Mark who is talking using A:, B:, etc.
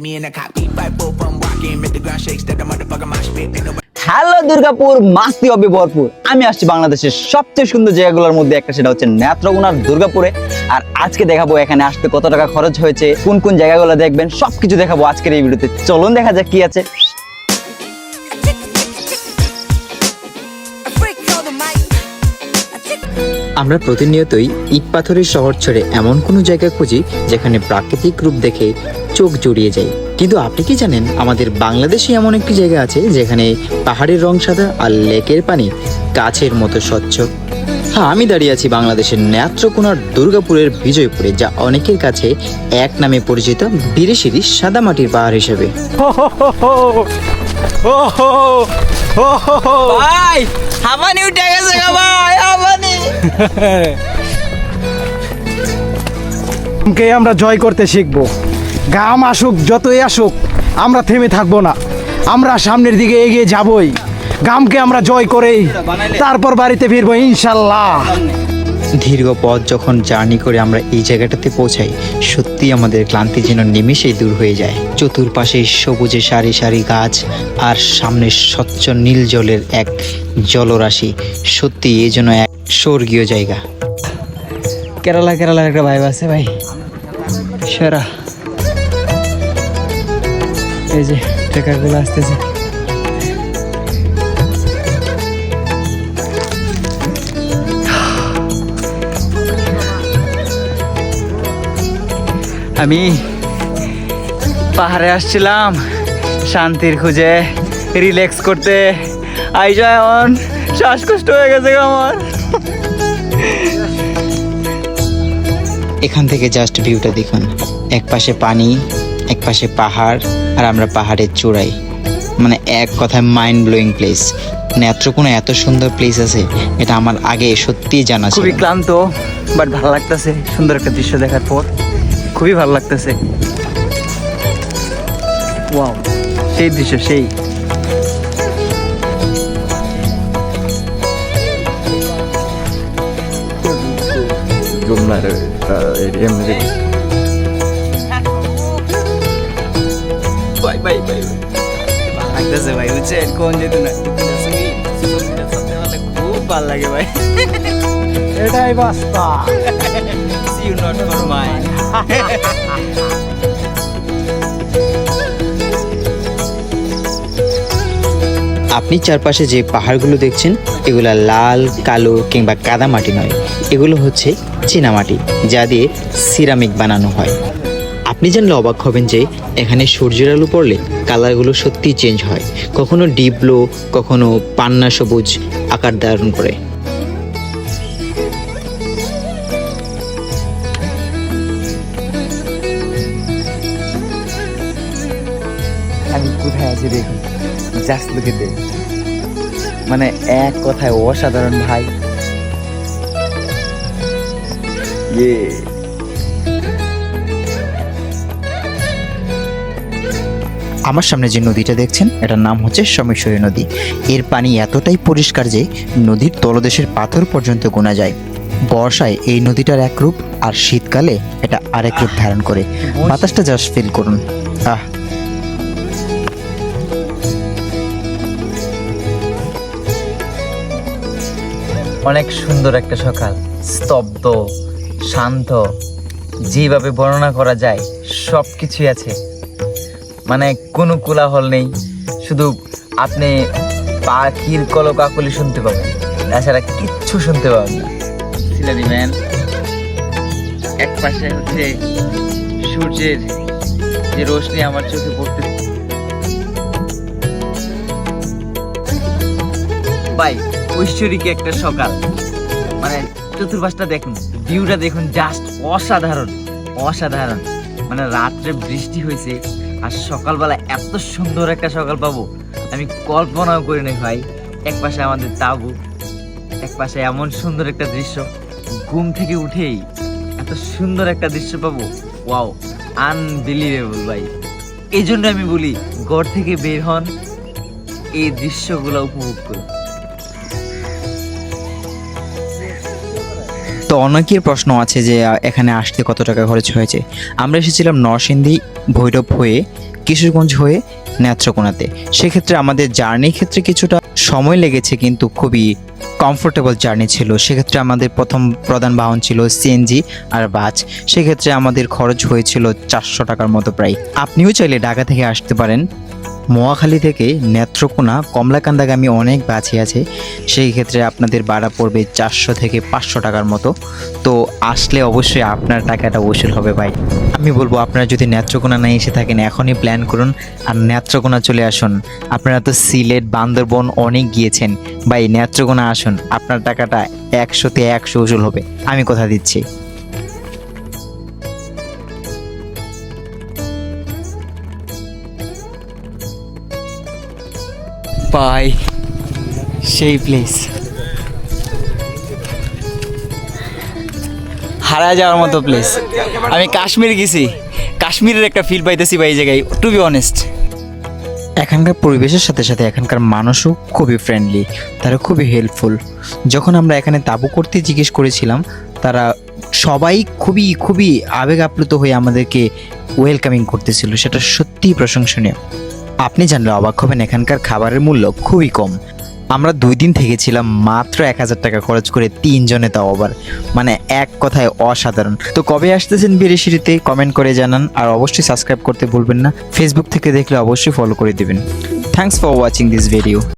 A: me in a cockpit, fight both I'm walking, make the ground shake, step the motherfucker my spit. Ain't nobody
B: hello Durgapur, মাস্তি হবে ভরপুর। আমি আসছি বাংলাদেশের সবচেয়ে সুন্দর জায়গাগুলোর মধ্যে একটা, সেটা হচ্ছে নেত্রকোনার দুর্গাপুরে। আর আজকে দেখাবো এখানে আসতে কত টাকা খরচ হয়েছে, কোন কোন জায়গাগুলো দেখবেন, সবকিছু দেখাবো আজকের এই ভিডিওতে। চলুন দেখা যাক কি আছে।
C: আমরা প্রতিনিয়তই ইট পাথরের শহর ছেড়ে এমন কোনো জায়গা খুঁজি যেখানে প্রাকৃতিক রূপ দেখে চোখ জুড়িয়ে যায়। কিন্তু আপনি কি জানেন, আমাদের বাংলাদেশে এমন একটি জায়গা আছে যেখানে পাহাড়ের রং সাদা আর লেকের পানি কাচের মতো স্বচ্ছ। হ্যাঁ, আমি দাঁড়িয়ে আছি বাংলাদেশের নেত্রকোনার দুর্গাপুরের বিজয়পুরে, যা অনেকের কাছে এক নামে পরিচিত বিরিশিরি সাদা মাটির পাহাড় হিসেবে।
B: ভাই হামানি উঠে গেছে গো ভাই, হামানি।
D: কে আমরা জয় করতে শিখবো। গাম আসুক, যতই আসুক, আমরা থেমে থাকবো না। আমরা সামনের দিকে এগিয়ে যাবই। গামকে আমরা জয় করেই তারপর বাড়িতে ফিরবো ইনশাল্লাহ।
C: দীর্ঘ পথ যখন জার্নি করে আমরা এই জায়গাটাতে পৌঁছাই, সত্যি আমাদের ক্লান্তি যেন নিমেষেই দূর হয়ে যায়। চতুর্পাশে সবুজে সারি সারি গাছ আর সামনে স্বচ্ছ নীল জলের এক জলরাশি, সত্যি এই জন্য এক স্বর্গীয় জায়গা।
B: কেরালার একটা ভাইব আছে ভাই, সেরা। এই যে ট্রেকারগুলো আসতেছে। আমি পাহাড়ে আসছিলাম শান্তির খুঁজে, রিল্যাক্স করতে। আইসা এমন শ্বাসকষ্ট হয়ে গেছে আমার।
C: এখান থেকে জাস্ট ভিউটা দেখুন, এক পাশে পানি, এক পাশে পাহাড়, আর আমরা পাহাড়ের চূড়ায়। মানে এক কথায় মাইন্ড ব্লোয়িং প্লেস। নেত্রকোনা এত সুন্দর প্লেস আছে, এটা আমার আগে সত্যিই জানা ছিল।
B: খুবই ক্লান্ত, বাট ভালো লাগতেছে সুন্দর একটা দৃশ্য দেখার পর। খুবই ভালো লাগতেছে। ওয়াও, সেই দৃশ্য সেই। লাগতেছে ভাই, বুঝছেন কোন যেত না খুব ভালো লাগে ভাই।
D: এটাই বাস্তা।
B: See you not for mine.
C: আপনি চারপাশে যে পাহাড়গুলো দেখছেন, এগুলা লাল, কালো কিংবা কাদা মাটি নয়, এগুলো হচ্ছে চীনামাটি, যা দিয়ে সিরামিক বানানো হয়। আপনি জানলে অবাক হবেন যে এখানে সূর্যের আলো পড়লে কালারগুলো সত্যিই চেঞ্জ হয়, কখনো ডিপ ব্লু, কখনো পান্না সবুজ আকার ধারণ করে।
B: আমি কোথায় আছি দেখুন, জাস্ট লুক এট দিস। মানে এক কথায় অসাধারণ ভাই।
C: আমার সামনে যে নদীটা দেখছেন, এটার নাম হচ্ছে সোমেশ্বরী নদী। এর পানি এতটাই পরিষ্কার যে নদীর তলদেশের পাথর পর্যন্ত গোনা যায়। বর্ষায় এই নদীটার এক রূপ, আর শীতকালে এটা আরেক রূপ ধারণ করে। বাতাসটা জাস্ট ফিল করুন।
B: অনেক সুন্দর একটা সকাল, স্তব্ধ, শান্ত, যেভাবে বর্ণনা করা যায় সব কিছুই আছে। মানে কোনো কোলাহল নেই, শুধু আপনি পাখির কলকাকলি শুনতে পাবেন, তাছাড়া কিচ্ছু শুনতে পাবেন না। সিনারি ম্যান, এক পাশে হচ্ছে সূর্যের যে রোশনি আমার চোখে পড়তে। ভাই ঐশ্বরিক একটা সকাল, মানে চতুর্পাশটা দেখুন, ভিউটা দেখুন, জাস্ট অসাধারণ অসাধারণ। মানে রাত্রে বৃষ্টি হয়েছে আর সকালবেলা এত সুন্দর একটা সকাল পাবো আমি কল্পনাও করি নাই ভাই। এক পাশে আমাদের তাঁবু, এক পাশে এমন সুন্দর একটা দৃশ্য। ঘুম থেকে উঠেই এত সুন্দর একটা দৃশ্য পাবো, ওয়াও, আনবিলিভেবল ভাই। এই জন্য আমি বলি, ঘর থেকে বের হন, এই দৃশ্যগুলো উপভোগ করুন।
C: তো অনেকের প্রশ্ন আছে যে এখানে আসতে কত টাকা খরচ হয়েছে। আমরা এসেছিলাম নরসিংদী ভৈরব হয়ে কিশোরগঞ্জ হয়ে নেত্রকোনাতে। সেক্ষেত্রে আমাদের জার্নির ক্ষেত্রে কিছুটা সময় লেগেছে, কিন্তু খুবই কমফোর্টেবল জার্নি ছিল। সেক্ষেত্রে আমাদের প্রথম প্রধান বাহন ছিল সিএনজি আর বাস। সেক্ষেত্রে আমাদের খরচ হয়েছিল 400 টাকার মতো প্রায়। আপনিও চাইলে ঢাকা থেকে আসতে পারেন। মহাখালী থেকে নেত্রকোনা কমলাকান্দাগামী অনেক বাসই আছে, সেই ক্ষেত্রে আপনাদের ভাড়া পড়বে 400 থেকে 500 টাকার মতো। তো আসলে অবশ্যই আপনার টাকাটা ওসুল হবে ভাই। আমি বলবো আপনারা যদি নেত্রকোনা না এসে থাকেন এখনই প্ল্যান করুন আর নেত্রকোনা চলে আসুন। আপনারা তো সিলেট বান্দরবন অনেক গিয়েছেন ভাই, নেত্রকোনা আসুন, আপনার টাকাটা 100তে 100 ওসুল হবে, আমি কথা দিচ্ছি। পাই সেই প্লেস, হারা যাওয়ার মতো প্লেস। আমি কাশ্মীর গেছি, কাশ্মীরের একটা ফিল পাইতেছি ভাই এই জায়গায়, টু বি অনেস্ট। এখানকার পরিবেশের সাথে সাথে এখানকার মানুষও খুবই ফ্রেন্ডলি, তারা খুবই হেল্পফুল। যখন আমরা এখানে তাঁবু করতে জিজ্ঞেস করেছিলাম, তারা সবাই খুবই খুবই আবেগ আপ্লুত হয়ে আমাদেরকে ওয়েলকামিং করতেছিল, সেটা সত্যিই প্রশংসনীয়। আপনি জানলে অবাক হবেন এখানকার খাবারের মূল্য খুবই কম। আমরা 2 দিন থেকেছিলাম মাত্র 1000 টাকা খরচ করে 3 জনে, তাও আবার মানে এক কথায় অসাধারণ। তো কবে আসতেছেন বিরিশিরিতে কমেন্ট করে জানান, আর অবশ্যই সাবস্ক্রাইব করতে ভুলবেন না। ফেসবুক থেকে দেখলে অবশ্যই ফলো করে দিবেন। Thanks for watching this video.